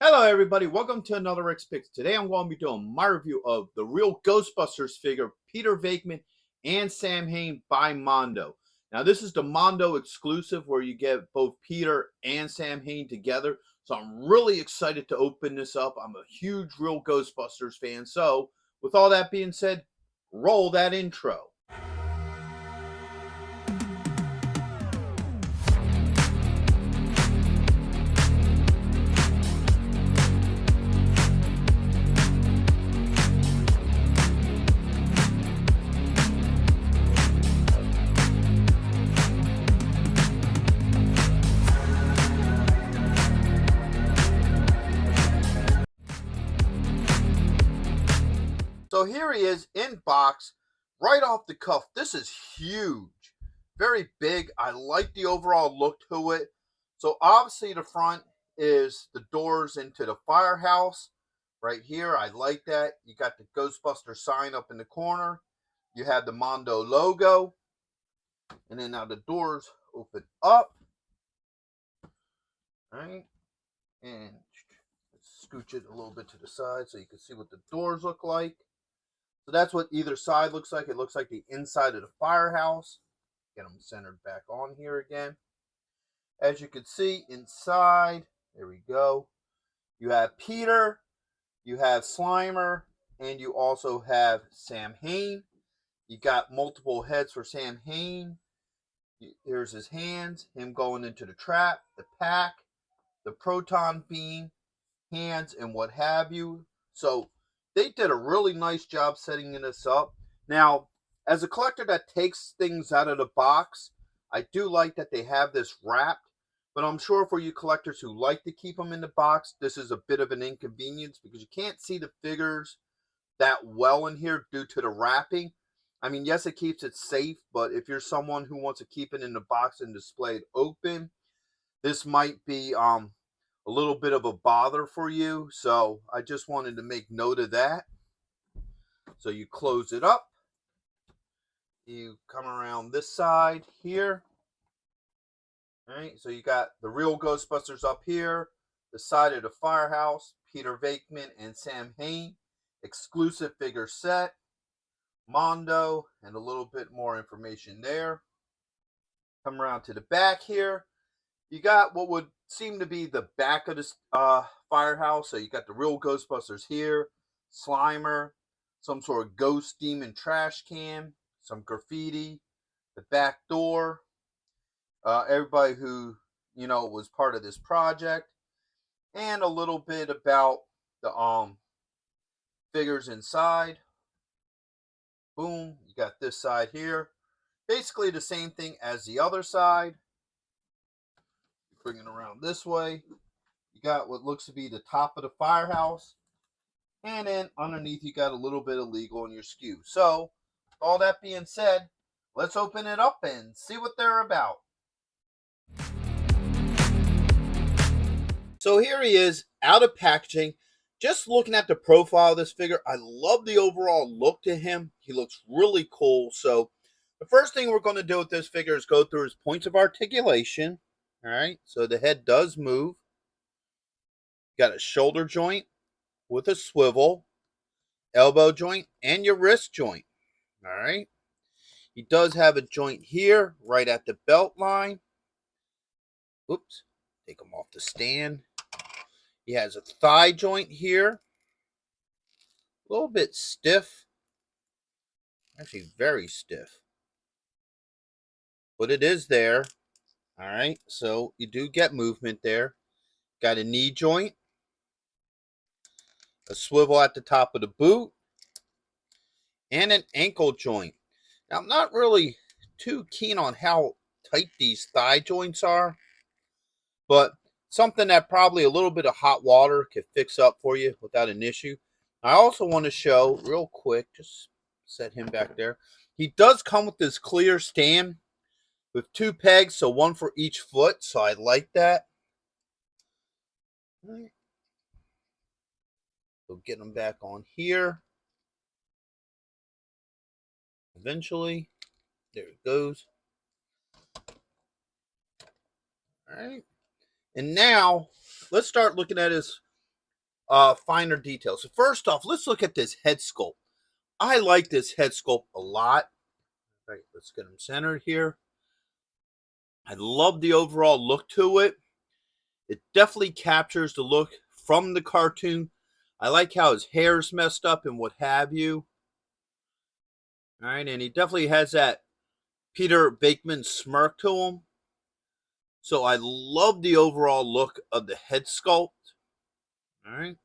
Hello everybody, welcome to another Rick's Picks. Today I'm going to be doing my review of the Real Ghostbusters figure, Peter Venkman and Samhain by Mondo. Now this is the Mondo exclusive where you get both Peter and Samhain together. So I'm really excited to open this up. I'm a huge Real Ghostbusters fan. So with all that being said, roll that intro. So here he is in box, right off the cuff. This is huge, very big. I like the overall look to it. So obviously the front is the doors into the firehouse right here. I like that. You got the Ghostbuster sign up in the corner. You have the Mondo logo. And then now the doors open up. All right. And scooch it a little bit to the side so you can see what the doors look like. So that's what either side looks like. It looks like the inside of the firehouse. Get them centered back on here again. As you can see inside, there we go. You have Peter, you have Slimer, and you also have Samhain. You got multiple heads for Samhain. Here's his hands, him going into the trap, the pack, the proton beam, hands, and what have you. So they did a really nice job setting this up. Now, as a collector that takes things out of the box, I do like that they have this wrapped, but I'm sure for you collectors who like to keep them in the box, this is a bit of an inconvenience because you can't see the figures that well in here due to the wrapping. I mean, yes, it keeps it safe, but if you're someone who wants to keep it in the box and display it open, this might be a little bit of a bother for you. So I just wanted to make note of that. So you close it up. You come around this side here. All right, so you got the Real Ghostbusters up here, the side of the firehouse, Peter Venkman and Samhain, exclusive figure set, Mondo, and a little bit more information there. Come around to the back here. You got what would seem to be the back of this firehouse. So you got the Real Ghostbusters here, Slimer, some sort of ghost demon trash can, some graffiti, the back door, everybody who, was part of this project, and a little bit about the figures inside. Boom, you got this side here. Basically the same thing as the other side. Bring it around this way. You got what looks to be the top of the firehouse. And then underneath you got a little bit of legal in your SKU. So, all that being said, let's open it up and see what they're about. So here he is, out of packaging. Just looking at the profile of this figure, I love the overall look to him. He looks really cool. So the first thing we're going to do with this figure is go through his points of articulation. All right, so the head does move. Got a shoulder joint with a swivel, elbow joint, and your wrist joint. All right. He does have a joint here, right at the belt line. Oops, take him off the stand. He has a thigh joint here. A little bit stiff. Actually, very stiff. But it is there. All right, so you do get movement there. Got a knee joint. A swivel at the top of the boot. And an ankle joint. Now, I'm not really too keen on how tight these thigh joints are. But something that probably a little bit of hot water could fix up for you without an issue. I also want to show real quick, just set him back there. He does come with this clear stand with 2 pegs, so 1 for each foot. So I like that. All right. So get him back on here. Eventually. There it goes. All right. And now, let's start looking at his finer details. So first off, let's look at this head sculpt. I like this head sculpt a lot. All right, let's get him centered here. I love the overall look to it. It definitely captures the look from the cartoon. I like how his hair's messed up and what have you. All right, and he definitely has that Peter Venkman smirk to him. So I love the overall look of the head sculpt. All right,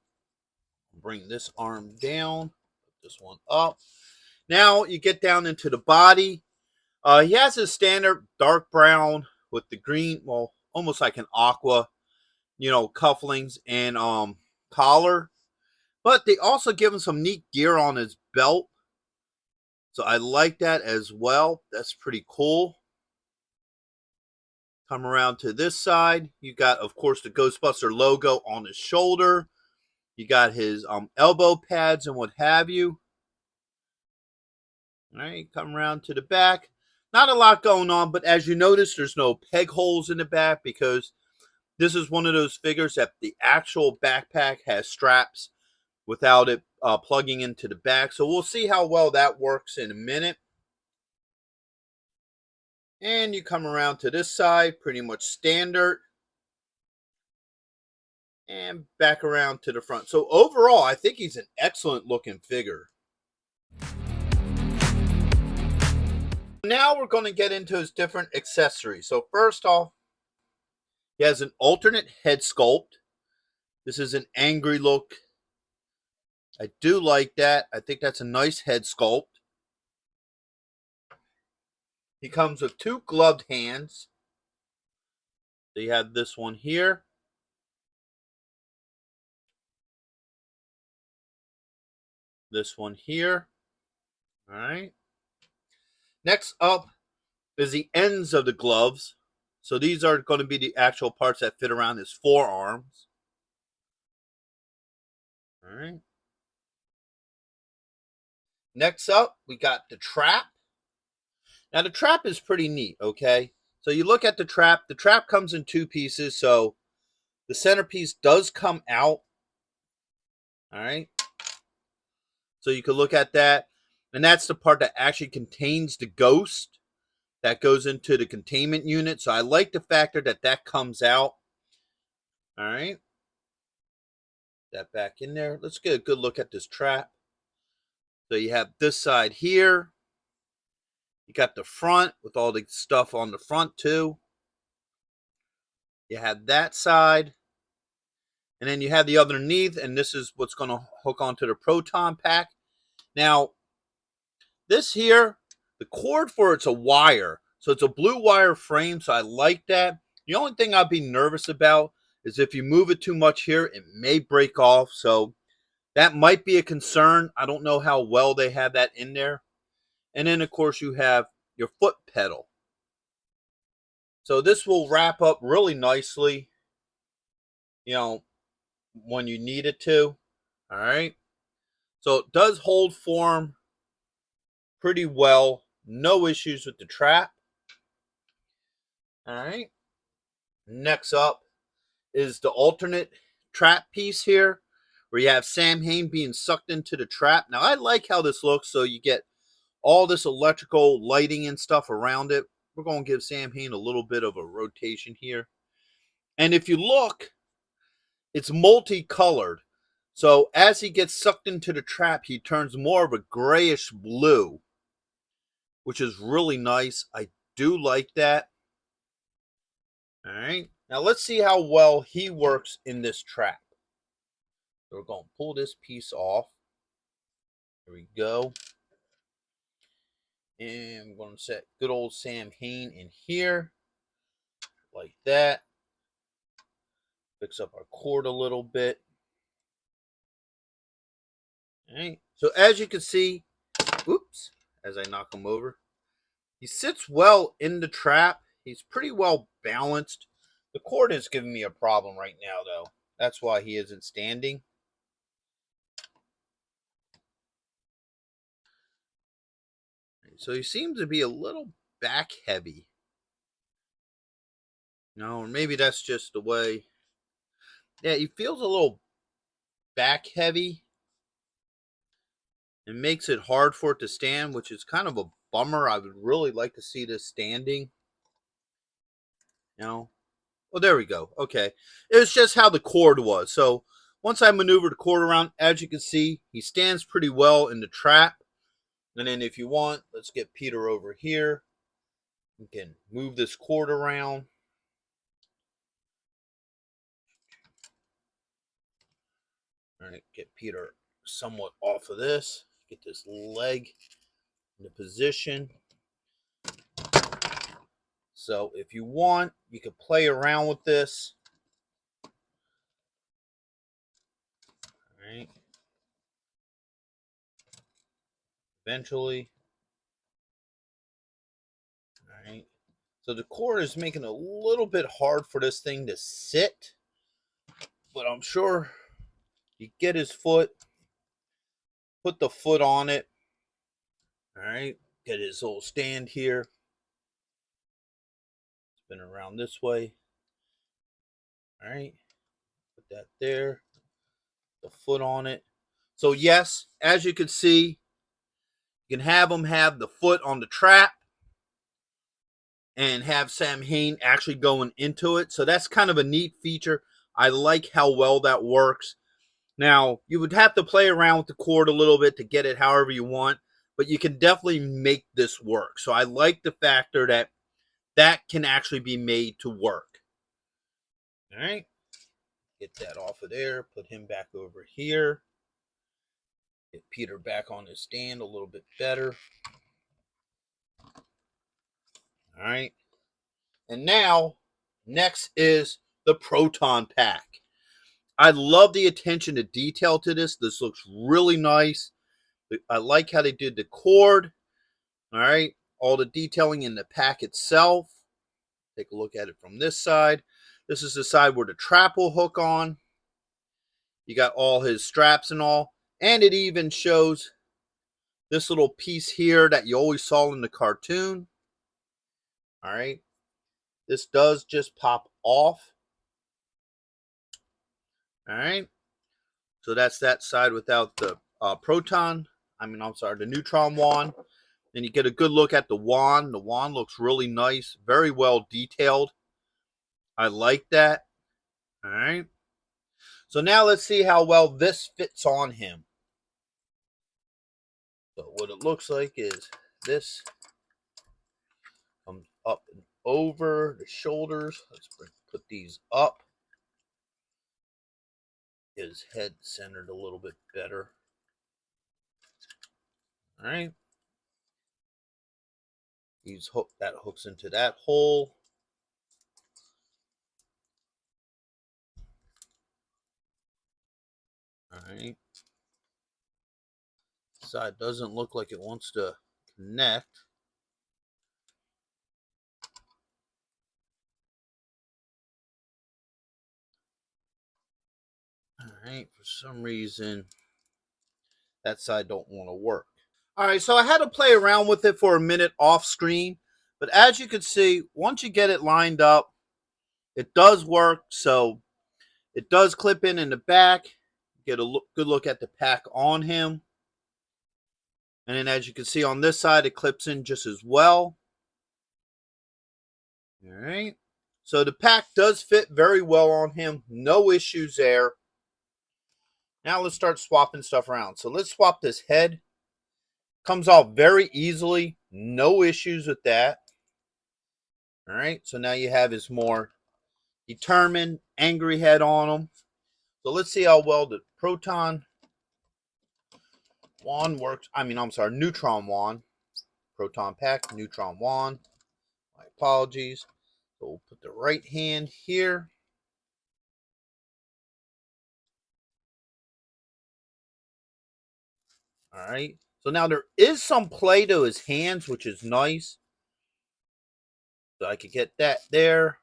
bring this arm down, put this one up. Now you get down into the body. He has his standard dark brown with the green, well, almost like an aqua, cufflings and collar. But they also give him some neat gear on his belt. So I like that as well. That's pretty cool. Come around to this side. You got, of course, the Ghostbuster logo on his shoulder. You got his elbow pads and what have you. All right, come around to the back. Not a lot going on, but as you notice, there's no peg holes in the back because this is one of those figures that the actual backpack has straps without it plugging into the back. So we'll see how well that works in a minute. And you come around to this side, pretty much standard. And back around to the front. So overall, I think he's an excellent looking figure. Now we're going to get into his different accessories. So first off, he has an alternate head sculpt. This is an angry look. I do like that. I think that's a nice head sculpt. He comes with two gloved hands. So you have this one here. This one here. All right. Next up is the ends of the gloves. So these are going to be the actual parts that fit around his forearms. All right. Next up, we got the trap. Now the trap is pretty neat, okay? So you look at the trap. The trap comes in two pieces, so the centerpiece does come out. All right. So you can look at that. And that's the part that actually contains the ghost that goes into the containment unit. So I like the factor that that comes out. All right. That back in there. Let's get a good look at this trap. So you have this side here. You got the front with all the stuff on the front too. You have that side. And then you have the other underneath, and this is what's going to hook onto the proton pack. Now, this here, the cord for it's a wire. So it's a blue wire frame, so I like that. The only thing I'd be nervous about is if you move it too much here, it may break off. So that might be a concern. I don't know how well they have that in there. And then, of course, you have your foot pedal. So this will wrap up really nicely, when you need it to. All right. So it does hold form pretty well. No issues with the trap. All right. Next up is the alternate trap piece here, where you have Samhain being sucked into the trap. Now, I like how this looks. So you get all this electrical lighting and stuff around it. We're going to give Samhain a little bit of a rotation here. And if you look, it's multicolored. So as he gets sucked into the trap, he turns more of a grayish blue, which is really nice. I do like that. All right. Now let's see how well he works in this trap. So we're going to pull this piece off. Here we go. And we're going to set good old Samhain in here. Like that. Fix up our cord a little bit. All right. So as you can see, oops, as I knock him over, he sits well in the trap. He's pretty well balanced. The cord is giving me a problem right now, though. That's why he isn't standing. So he seems to be a little back heavy. No, or maybe that's just the way. Yeah, he feels a little back heavy. It makes it hard for it to stand, which is kind of a bummer. I would really like to see this standing. You know? Well, there we go. Okay. It was just how the cord was. So once I maneuver the cord around, as you can see, he stands pretty well in the trap. And then if you want, let's get Peter over here. You can move this cord around. All right, get Peter somewhat off of this. Get this leg into position. So if you want, you can play around with this. All right. Eventually. All right. So the cord is making it a little bit hard for this thing to sit. But I'm sure you get his foot, put the foot on it. All right. Get his little stand here. Spin around this way. All right. Put that there. The foot on it. So yes, as you can see, you can have them have the foot on the trap and have Samhain actually going into it. So that's kind of a neat feature. I like how well that works. Now, you would have to play around with the cord a little bit to get it however you want, but you can definitely make this work. So I like the factor that that can actually be made to work. All right. Get that off of there. Put him back over here. Get Peter back on his stand a little bit better. All right. And now, next is the proton pack. I love the attention to detail to this. This looks really nice. I like how they did the cord. All right. All the detailing in the pack itself. Take a look at it from this side. This is the side where the trap will hook on. You got all his straps and all. And it even shows this little piece here that you always saw in the cartoon. All right. This does just pop off. All right. So that's that side without the the neutron wand. Then you get a good look at the wand. The wand looks really nice. Very well detailed. I like that. All right. So now let's see how well this fits on him. So what it looks like is this comes up and over the shoulders. Let's put these up. Get his head centered a little bit better. All right. That hooks into that hole. All right. Side doesn't look like it wants to connect. All right. For some reason, that side don't want to work. All right. So I had to play around with it for a minute off screen. But as you can see, once you get it lined up, it does work. So it does clip in the back. Get a good look at the pack on him. And then as you can see on this side, it clips in just as well. All right. So the pack does fit very well on him. No issues there. Now let's start swapping stuff around. So let's swap this head. Comes off very easily. No issues with that. All right. So now you have his more determined, angry head on him. So let's see how well the proton wand works. Neutron wand. Proton pack, neutron wand. My apologies. So we'll put the right hand here. All right. So now there is some play to his hands, which is nice. So I could get that there.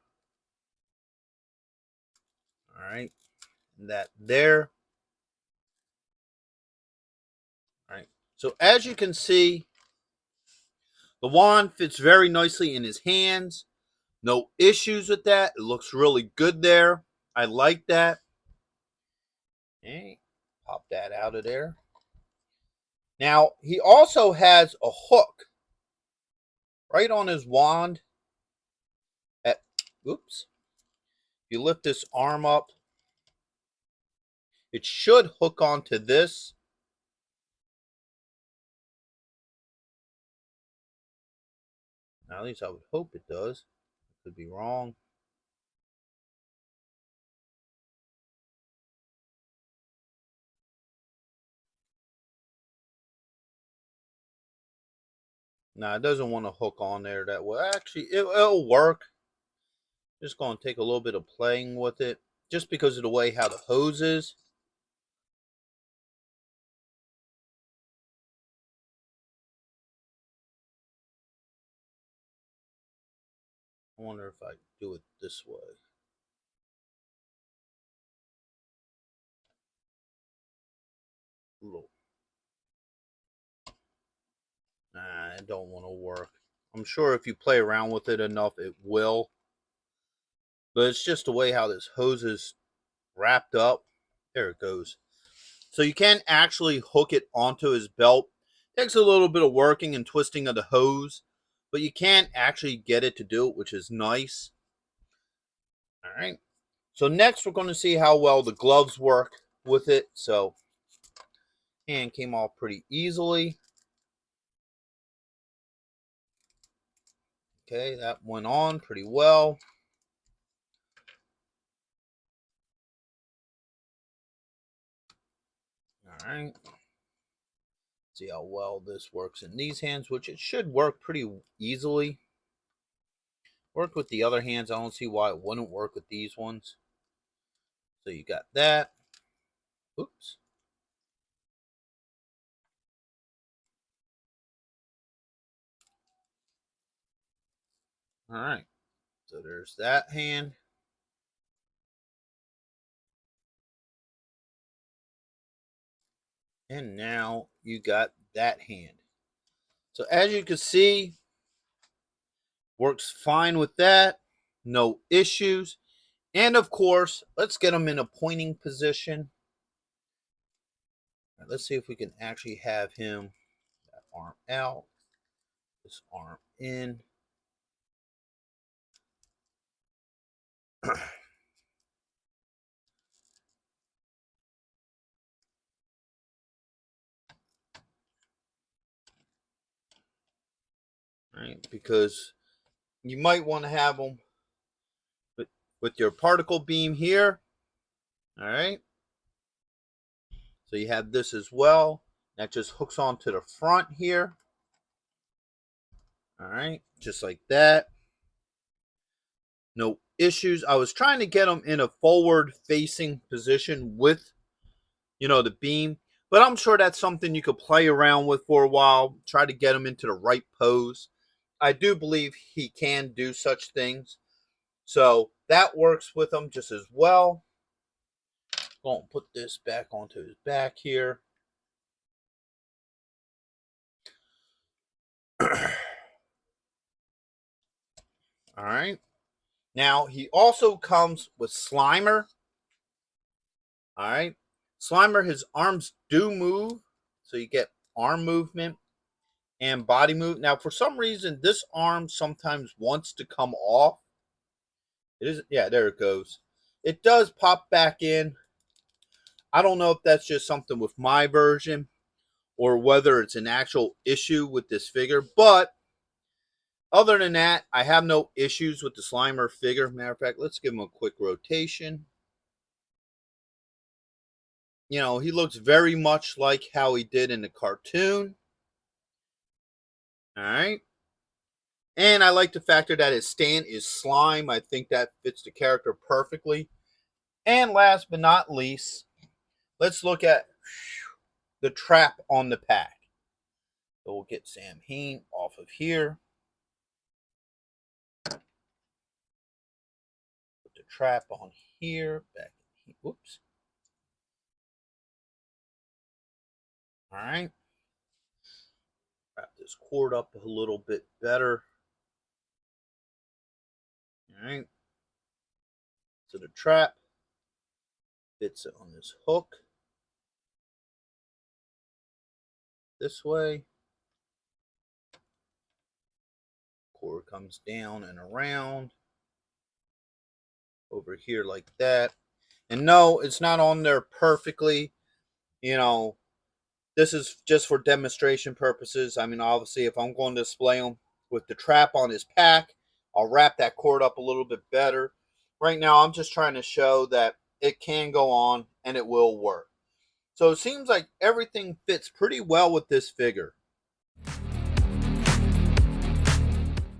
All right. And that there. All right. So as you can see, the wand fits very nicely in his hands. No issues with that. It looks really good there. I like that. Okay. Pop that out of there. Now, he also has a hook right on his wand. Oops. If you lift this arm up, it should hook onto this. Now, at least I would hope it does. Could be wrong. Now, it doesn't want to hook on there that way. Actually, it'll work. Just going to take a little bit of playing with it. Just because of the way how the hose is. I wonder if I do it this way. Nah, it don't want to work. I'm sure if you play around with it enough, it will. But it's just the way how this hose is wrapped up. There it goes. So you can actually hook it onto his belt. It takes a little bit of working and twisting of the hose, but you can actually get it to do it, which is nice. All right. So next we're going to see how well the gloves work with it. So hand came off pretty easily. Okay, that went on pretty well. All right. See how well this works in these hands, which it should work pretty easily. Work with the other hands. I don't see why it wouldn't work with these ones. So you got that. Oops. All right. So there's that hand. And now you got that hand. So as you can see, works fine with that. No issues. And of course, let's get him in a pointing position. Right, let's see if we can actually have him, that arm out, this arm in. Right, because you might want to have them with your particle beam here. All right. So you have this as well. That just hooks onto the front here. All right. Just like that. No issues. I was trying to get them in a forward facing position with, the beam. But I'm sure that's something you could play around with for a while. Try to get them into the right pose. I do believe he can do such things. So that works with him just as well. Going to put this back onto his back here. All right. Now, he also comes with Slimer. All right. Slimer, his arms do move. So you get arm movement and body move. Now, for some reason, this arm sometimes wants to come off. It is, yeah, there it goes. It does pop back in. I don't know if that's just something with my version or whether it's an actual issue with this figure. But other than that, I have no issues with the Slimer figure. Matter of fact, let's give him a quick rotation. He looks very much like how he did in the cartoon. All right. And I like the factor that his stand is slime. I think that fits the character perfectly. And last but not least, let's look at the trap on the pack. So we'll get Samhain off of here. Put the trap on here. Back in here. Whoops. All right. Wrap this cord up a little bit better. All right. So the trap fits on this hook. this way. Cord comes down and around over here like that. And no, it's not on there perfectly. You know, this is just for demonstration purposes. I mean, obviously, if I'm going to display them with the trap on his pack, I'll wrap that cord up a little bit better. Right now, I'm just trying to show that it can go on and it will work. So it seems like everything fits pretty well with this figure.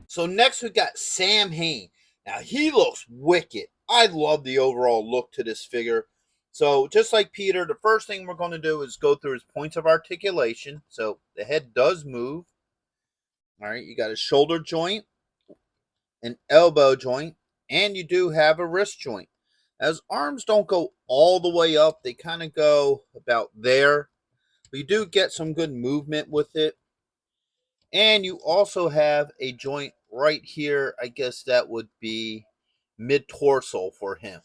So next we got Samhain. Now he looks wicked. I love the overall look to this figure. So just like Peter, the first thing we're going to do is go through his points of articulation. So the head does move. All right, you got a shoulder joint, an elbow joint, and you do have a wrist joint. As arms don't go all the way up, they kind of go about there. But you do get some good movement with it. And you also have a joint right here. I guess that would be mid-torso for him.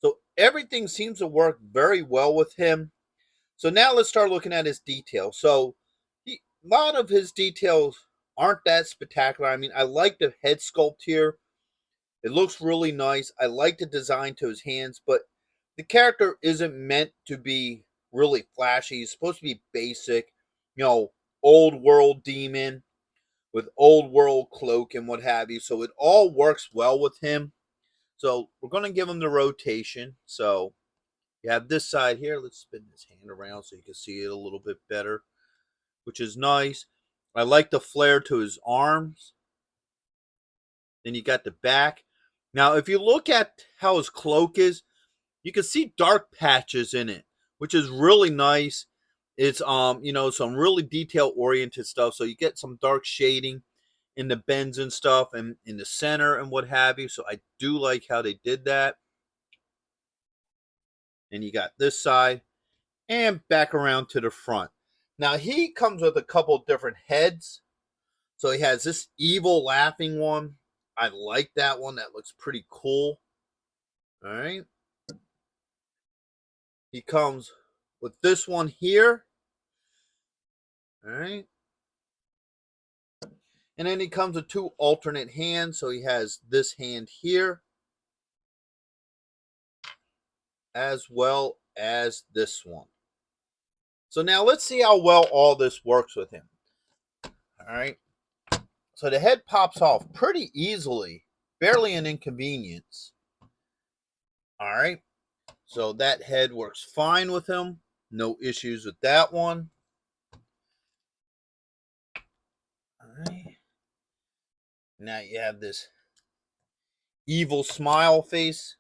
So everything seems to work very well with him. So now let's start looking at his details. So a lot of his details aren't that spectacular. I mean, I like the head sculpt here. It looks really nice. I like the design to his hands, but the character isn't meant to be really flashy. He's supposed to be basic, old world demon with old world cloak and what have you. So it all works well with him. So we're going to give him the rotation. So you have this side here. Let's spin this hand around so you can see it a little bit better, which is nice. I like the flare to his arms. Then you got the back. Now, if you look at how his cloak is, you can see dark patches in it, which is really nice. It's some really detail oriented stuff. So you get some dark shading in the bends and stuff and in the center and what have you. So I do like how they did that. And you got this side and back around to the front. Now he comes with a couple different heads. So he has this evil laughing one. I like that one. That looks pretty cool. All right. He comes with this one here. All right. And then he comes with two alternate hands. So he has this hand here as well as this one. So now let's see how well all this works with him. All right. So the head pops off pretty easily. Barely an inconvenience. All right. So that head works fine with him. No issues with that one. All right. Now you have this evil smile face.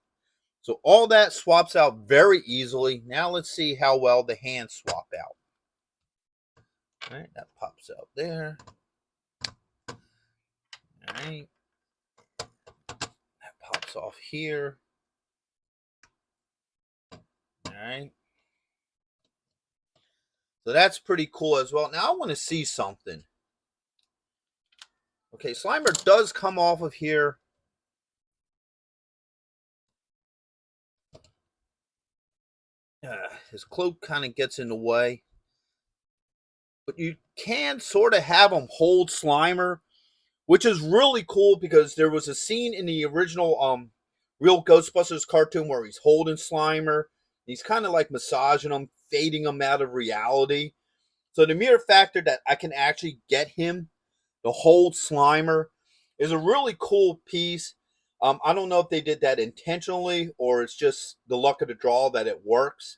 So all that swaps out very easily. Now let's see how well the hands swap out. All right, that pops out there. All right. That pops off here. All right. So that's pretty cool as well. Now I want to see something. Okay, Slimer does come off of here. His cloak kind of gets in the way. But you can sort of have him hold Slimer, which is really cool because there was a scene in the original Real Ghostbusters cartoon where he's holding Slimer. He's kind of like massaging him, fading him out of reality. So the mere factor that I can actually get him to hold Slimer is a really cool piece. I don't know if they did that intentionally or it's just the luck of the draw that it works.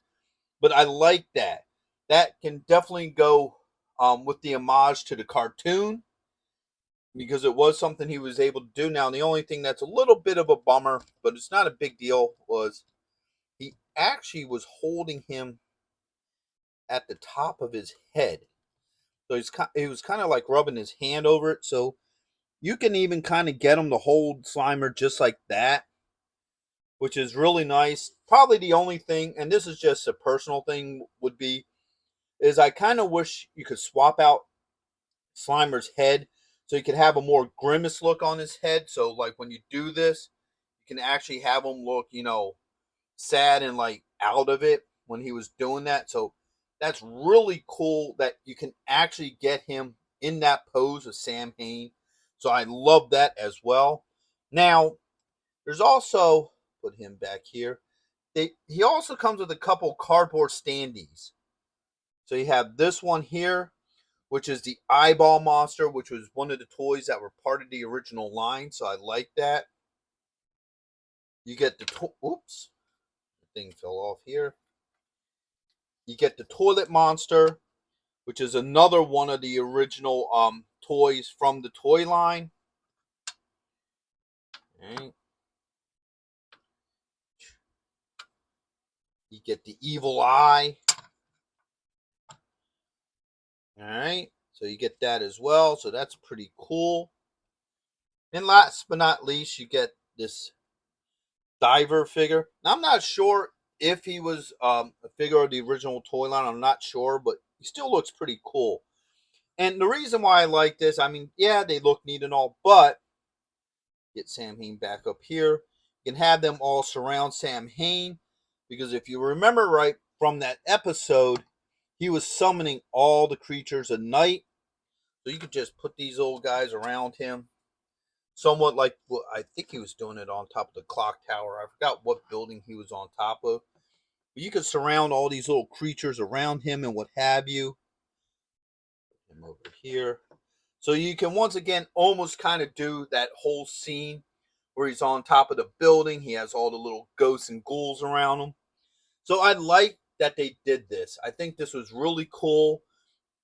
But I like that. That can definitely go with the homage to the cartoon because it was something he was able to do. Now, the only thing that's a little bit of a bummer, but it's not a big deal, was he actually was holding him at the top of his head. So he was kind of like rubbing his hand over it. So you can even kind of get him to hold Slimer just like that, which is really nice. Probably the only thing, and this is just a personal thing, would be, is I kind of wish you could swap out Slimer's head so you could have a more grimace look on his head. So like when you do this, you can actually have him look, sad and like out of it when he was doing that. So That's really cool that you can actually get him in that pose of Samhain. So I love that as well. Now, there's also, put him back here. He also comes with a couple cardboard standees. So you have this one here, which is the eyeball monster, which was one of the toys that were part of the original line. So I like that. You get the oops, the thing fell off here. You get the toilet monster, which is another one of the original toys from the toy line. Okay. You get the evil eye. All right, so you get that as well. So that's pretty cool. And last but not least, you get this diver figure. Now, I'm not sure if he was a figure of the original toy line. I'm not sure, but he still looks pretty cool. And the reason why I like this, I mean, yeah, they look neat and all, but get Samhain back up here. You can have them all surround Samhain because if you remember right from that episode, he was summoning all the creatures of night. So you could just put these old guys around him. Somewhat like what I think he was doing it on top of the clock tower. I forgot what building he was on top of. But you could surround all these little creatures around him and what have you. Put him over here. So you can once again almost kind of do that whole scene where he's on top of the building. He has all the little ghosts and ghouls around him. So I like that they did this. I think this was really cool.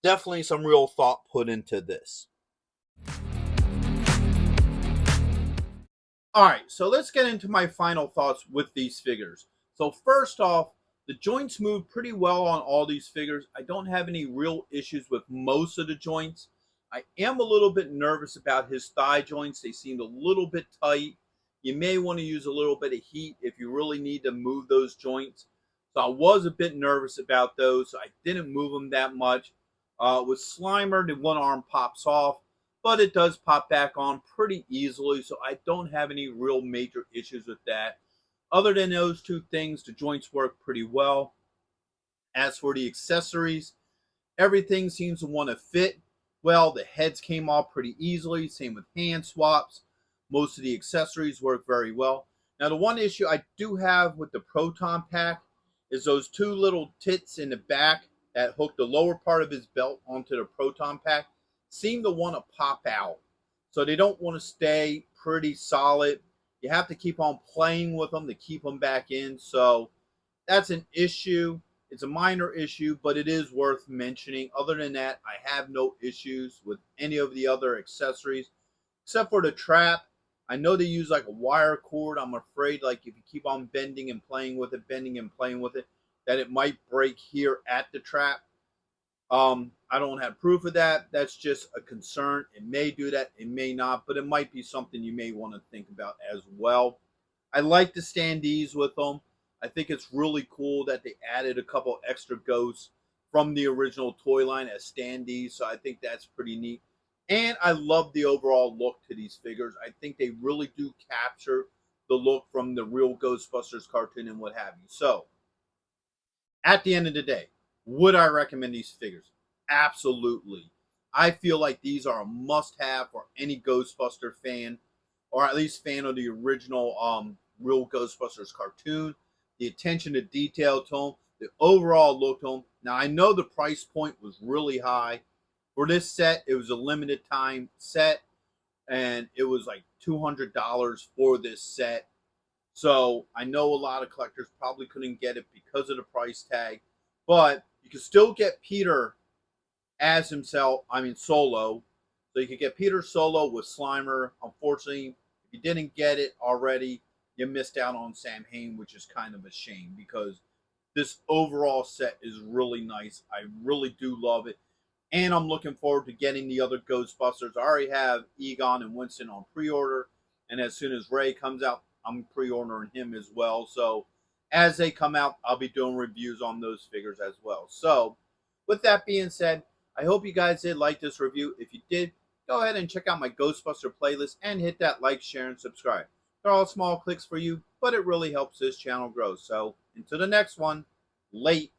Definitely some real thought put into this. All right, so let's get into my final thoughts with these figures. So first off, the joints move pretty well on all these figures. I don't have any real issues with most of the joints. I am a little bit nervous about his thigh joints. They seemed a little bit tight. You may want to use a little bit of heat if you really need to move those joints. So I was a bit nervous about those. So I didn't move them that much. With Slimer, the one arm pops off, but it does pop back on pretty easily, so I don't have any real major issues with that. Other than those two things, the joints work pretty well. As for the accessories, everything seems to want to fit. Well, the heads came off pretty easily, same with hand swaps. Most of the accessories work very well. Now, the one issue I do have with the Proton Pack is those two little tits in the back that hook the lower part of his belt onto the Proton Pack seem to want to pop out. So they don't want to stay pretty solid. You have to keep on playing with them to keep them back in. So that's an issue. It's a minor issue, but it is worth mentioning. Other than that, I have no issues with any of the other accessories, except for the trap. I know they use like a wire cord. I'm afraid like if you keep on bending and playing with it, that it might break here at the trap. I don't have proof of that. That's just a concern. It may do that. It may not, but it might be something you may want to think about as well. I like the standees with them. I think it's really cool that they added a couple extra ghosts from the original toy line as standees. So I think that's pretty neat. And I love the overall look to these figures. I think they really do capture the look from the Real Ghostbusters cartoon and what have you. So at the end of the day, would I recommend these figures? Absolutely. I feel like these are a must-have for any Ghostbuster fan, or at least fan of the original Real Ghostbusters cartoon. The attention to detail to them, the overall look to them. Now, I know the price point was really high. For this set, it was a limited time set, and it was like $200 for this set. So I know a lot of collectors probably couldn't get it because of the price tag, but you can still get Peter as himself, solo. So you could get Peter solo with Slimer. Unfortunately, if you didn't get it already, you missed out on Samhain, which is kind of a shame because this overall set is really nice. I really do love it. And I'm looking forward to getting the other Ghostbusters. I already have Egon and Winston on pre-order. And as soon as Ray comes out, I'm pre-ordering him as well. So as they come out, I'll be doing reviews on those figures as well. So with that being said, I hope you guys did like this review. If you did, go ahead and check out my Ghostbuster playlist and hit that like, share, and subscribe. They're all small clicks for you, but it really helps this channel grow. So until the next one, late.